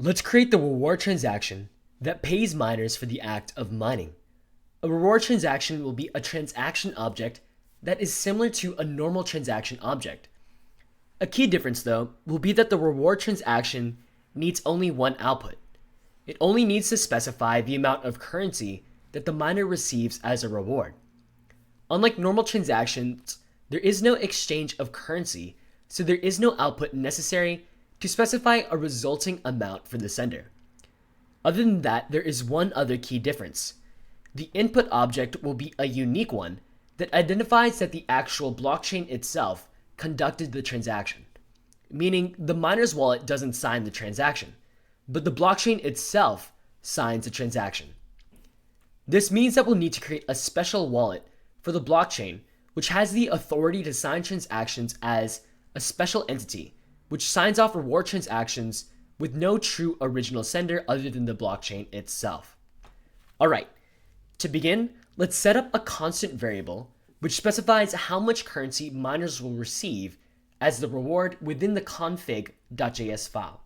Let's create the reward transaction that pays miners for the act of mining. A reward transaction will be a transaction object that is similar to a normal transaction object. A key difference, though, will be that the reward transaction needs only one output. It only needs to specify the amount of currency that the miner receives as a reward. Unlike normal transactions, there is no exchange of currency, so there is no output necessary to specify a resulting amount for the sender. Other than that, there is one other key difference. The input object will be a unique one that identifies that the actual blockchain itself conducted the transaction, meaning the miner's wallet doesn't sign the transaction, but the blockchain itself signs the transaction. This means that we'll need to create a special wallet for the blockchain, which has the authority to sign transactions as a special entity, which signs off reward transactions with no true original sender other than the blockchain itself. Alright, to begin, let's set up a constant variable which specifies how much currency miners will receive as the reward within the config.js file.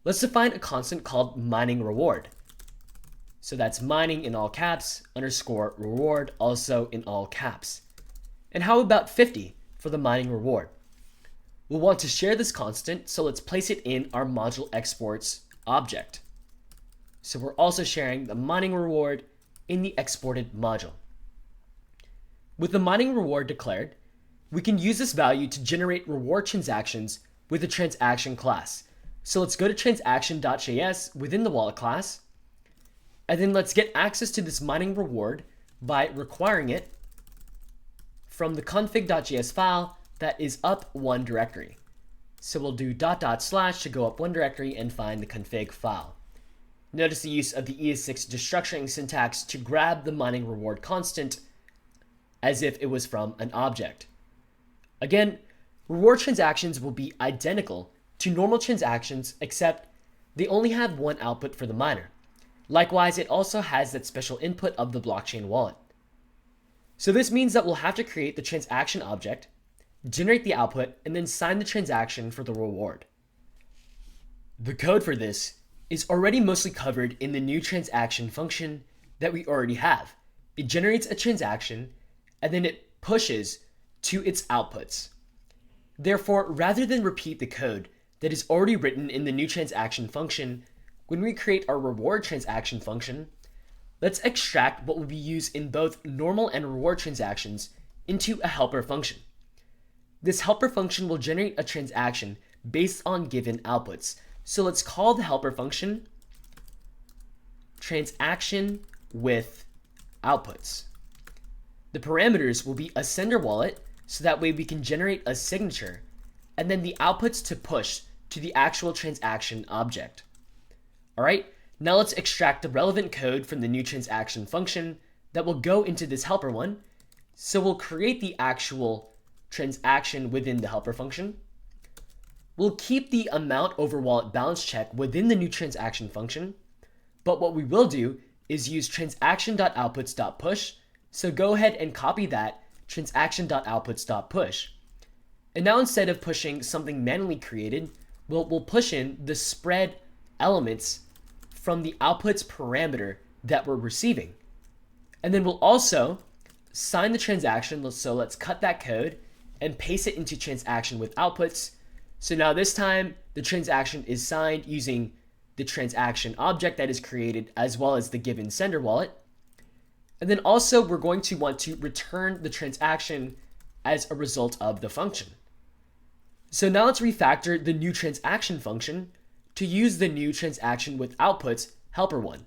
Let's define a constant called mining reward. So that's mining in all caps underscore reward also in all caps. And how about 50 for the mining reward? We'll want to share this constant, so let's place it in our module exports object. So we're also sharing the mining reward in the exported module. With the mining reward declared, we can use this value to generate reward transactions with the transaction class. So let's go to transaction.js within the wallet class, and then let's get access to this mining reward by requiring it from the config.js file that is up one directory. So we'll do .. to go up one directory and find the config file. Notice the use of the ES6 destructuring syntax to grab the mining reward constant as if it was from an object. Again, reward transactions will be identical to normal transactions, except they only have one output for the miner. Likewise, it also has that special input of the blockchain wallet. So this means that we'll have to create the transaction object, generate the output, and then sign the transaction for the reward. The code for this is already mostly covered in the new transaction function that we already have. It generates a transaction, and then it pushes to its outputs. Therefore, rather than repeat the code that is already written in the new transaction function, when we create our reward transaction function, let's extract what will be used in both normal and reward transactions into a helper function. This helper function will generate a transaction based on given outputs. So let's call the helper function transaction with outputs. The parameters will be a sender wallet, so that way we can generate a signature, and then the outputs to push to the actual transaction object. Alright, now let's extract the relevant code from the new transaction function that will go into this helper one. So we'll create the actual transaction within the helper function. We'll keep the amount over wallet balance check within the new transaction function, but what we will do is use transaction.outputs.push. So go ahead and copy that transaction.outputs.push. And now instead of pushing something manually created, we'll push in the spread elements from the outputs parameter that we're receiving. And then we'll also sign the transaction. So let's cut that code and paste it into transaction with outputs. So now this time the transaction is signed using the transaction object that is created as well as the given sender wallet. And then also we're going to want to return the transaction as a result of the function. So now let's refactor the new transaction function to use the new transaction with outputs helper one.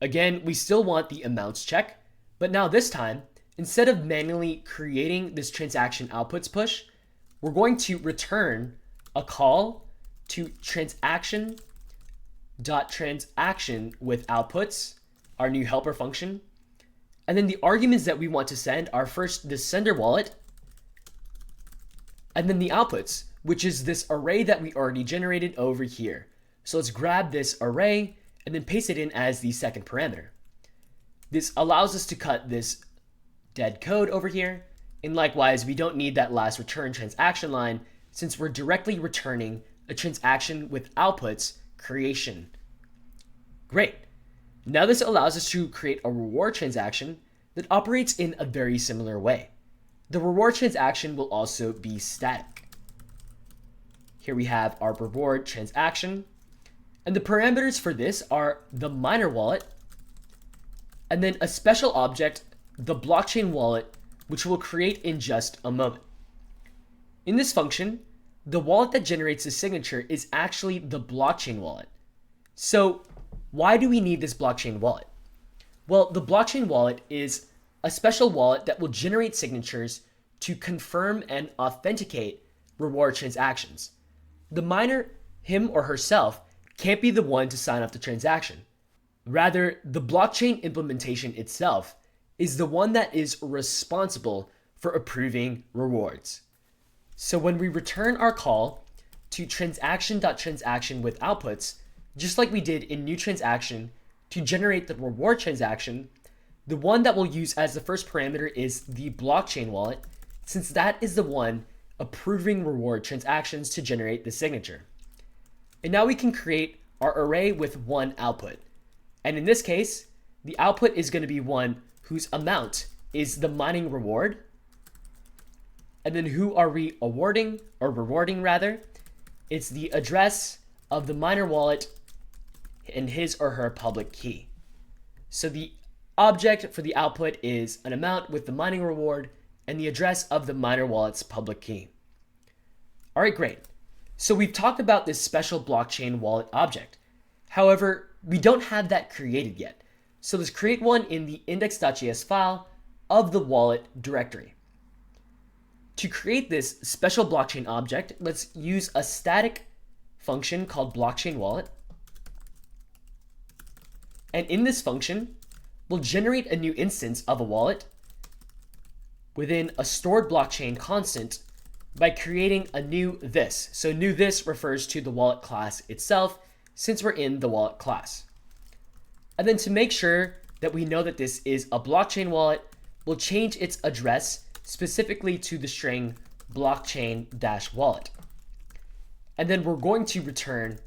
Again, we still want the amounts check, but now this time, instead of manually creating this transaction outputs push, we're going to return a call to transaction.transaction with outputs, our new helper function. And then the arguments that we want to send are first the sender wallet, and then the outputs, which is this array that we already generated over here. So let's grab this array and then paste it in as the second parameter. This allows us to cut this dead code over here. And likewise, we don't need that last return transaction line since we're directly returning a transaction with outputs creation. Great. Now this allows us to create a reward transaction that operates in a very similar way. The reward transaction will also be static. Here we have our reward transaction, and the parameters for this are the miner wallet, and then a special object, the blockchain wallet, which we'll create in just a moment. In this function, the wallet that generates the signature is actually the blockchain wallet. So why do we need this blockchain wallet? Well, the blockchain wallet is a special wallet that will generate signatures to confirm and authenticate reward transactions. The miner, him or herself, can't be the one to sign off the transaction. Rather, the blockchain implementation itself is the one that is responsible for approving rewards. So when we return our call to transaction.transaction with outputs, just like we did in new transaction to generate the reward transaction, the one that we'll use as the first parameter is the blockchain wallet, since that is the one approving reward transactions to generate the signature. And now we can create our array with one output. And in this case, the output is going to be one whose amount is the mining reward. And then who are we awarding, or rewarding rather? It's the address of the miner wallet and his or her public key. So the object for the output is an amount with the mining reward and the address of the miner wallet's public key. All right, great. So we've talked about this special blockchain wallet object. However, we don't have that created yet. So let's create one in the index.js file of the wallet directory. To create this special blockchain object, let's use a static function called blockchain wallet. And in this function, we'll generate a new instance of a wallet within a stored blockchain constant by creating a new this. So new this refers to the wallet class itself, since we're in the wallet class. And then to make sure that we know that this is a blockchain wallet, we'll change its address specifically to the string blockchain-wallet. And then we're going to return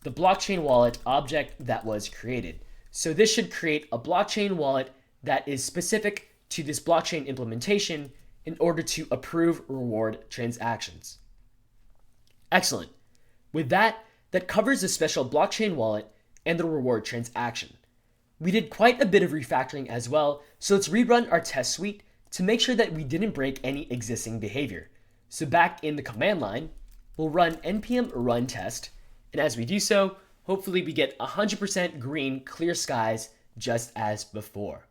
the blockchain wallet object that was created. So this should create a blockchain wallet that is specific to this blockchain implementation in order to approve reward transactions. Excellent. With that, that covers the special blockchain wallet and the reward transaction. We did quite a bit of refactoring as well, so let's rerun our test suite to make sure that we didn't break any existing behavior. So back in the command line, we'll run npm run test, and as we do so, hopefully we get 100% green clear skies just as before.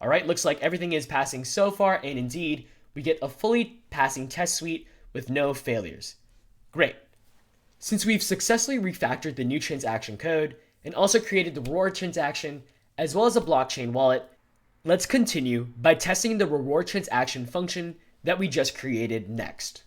All right, looks like everything is passing so far, and indeed, we get a fully passing test suite with no failures. Great. Since we've successfully refactored the new transaction code and also created the reward transaction as well as a blockchain wallet, let's continue by testing the reward transaction function that we just created next.